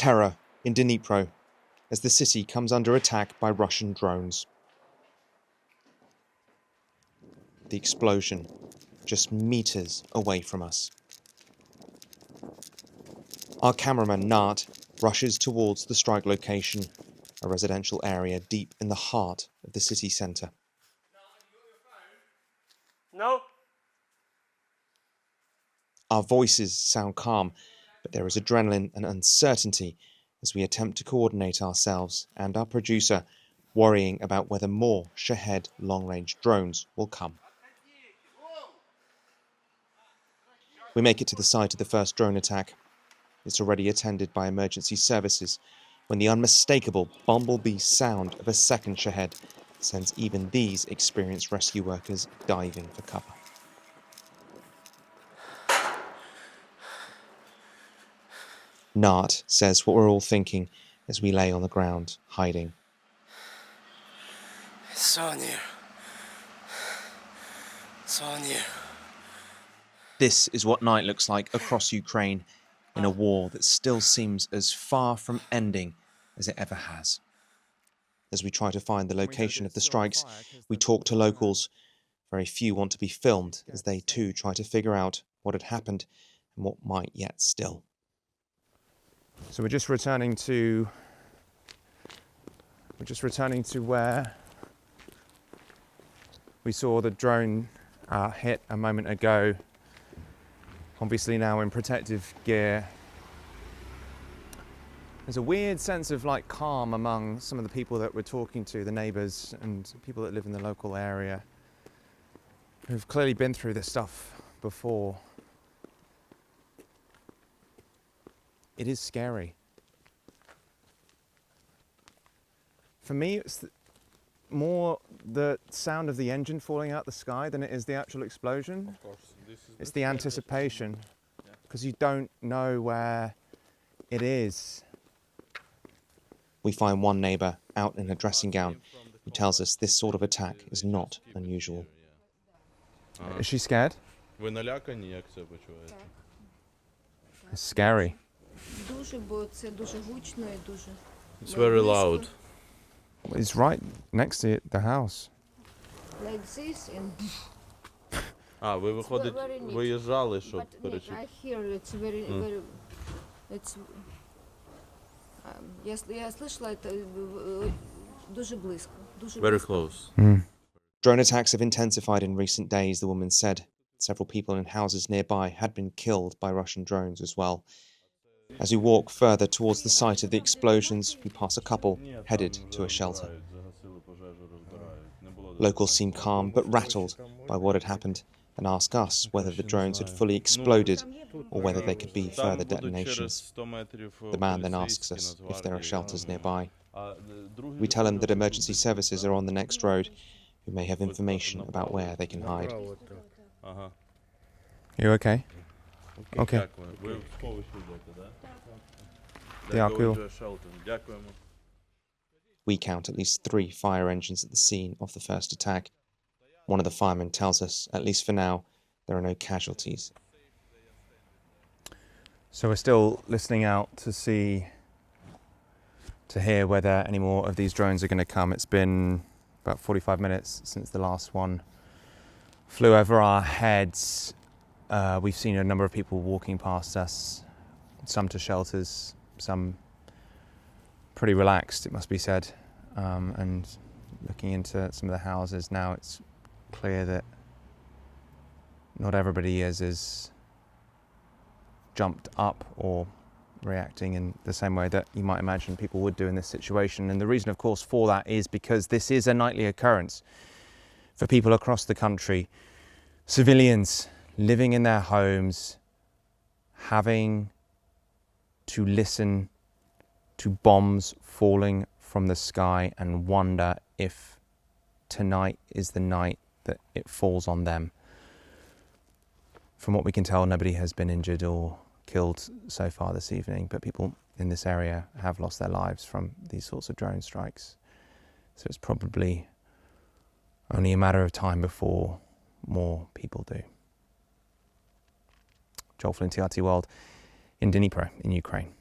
Terror in Dnipro as the city comes under attack by Russian drones. The explosion just meters away from us. Our cameraman Nart rushes towards the strike location, a residential area deep in the heart of the city centre. No. Our voices sound calm, but there is adrenaline and uncertainty as we attempt to coordinate ourselves and our producer, worrying about whether more Shahed long-range drones will come. We make it to the site of the first drone attack. It's already attended by emergency services when the unmistakable bumblebee sound of a second Shahed sends even these experienced rescue workers diving for cover. Nart says what we're all thinking as we lay on the ground, hiding. It's so near. So near. This is what night looks like across Ukraine in a war that still seems as far from ending as it ever has. As we try to find the location of the strikes, we talk to locals. Very few want to be filmed as they too try to figure out what had happened and what might yet still. So we're just returning to where we saw the drone hit a moment ago. Obviously now in protective gear. There's a weird sense of like calm among some of the people that we're talking to, the neighbours and people that live in the local area who've clearly been through this stuff before. It is scary. For me, it's more the sound of the engine falling out the sky than it is the actual explosion. Of course, it's the anticipation, because you don't know where it is. We find one neighbour out in a dressing gown who tells us this sort of attack is not unusual. Is she scared? Ви налякані, як це почуваєте? It's scary. Дуже, бо це дуже гучно і дуже. It's very loud. It's right next to the house. Like this and. А, ви виходить, виїжджали, щоб перечути. I hear it's very, very. It's. Я слышала это дуже близько. Very close. Drone attacks have intensified in recent days, the woman said. Several people in houses nearby had been killed by Russian drones as well. As we walk further towards the site of the explosions, we pass a couple headed to a shelter. Locals seem calm but rattled by what had happened and ask us whether the drones had fully exploded or whether there could be further detonations. The man then asks us if there are shelters nearby. We tell him that emergency services are on the next road, who may have information about where they can hide. You okay? Okay. Ви в сховищі йдете, так? Дякую. Дякуємо. We count at least 3 fire engines at the scene of the first attack. One of the firemen tells us, at least for now, there are no casualties. So we're still listening out to hear whether any more of these drones are going to come. It's been about 45 minutes since the last one flew over our heads. We've seen a number of people walking past us, some to shelters, some pretty relaxed, it must be said. And looking into some of the houses now, it's clear that not everybody is jumped up or reacting in the same way that you might imagine people would do in this situation. And the reason, of course, for that is because this is a nightly occurrence for people across the country. Civilians living in their homes, having to listen to bombs falling from the sky and wonder if tonight is the night that it falls on them. From what we can tell, nobody has been injured or killed so far this evening, but people in this area have lost their lives from these sorts of drone strikes. So it's probably only a matter of time before more people do. Joel Flynn, TRT World in Dnipro in Ukraine.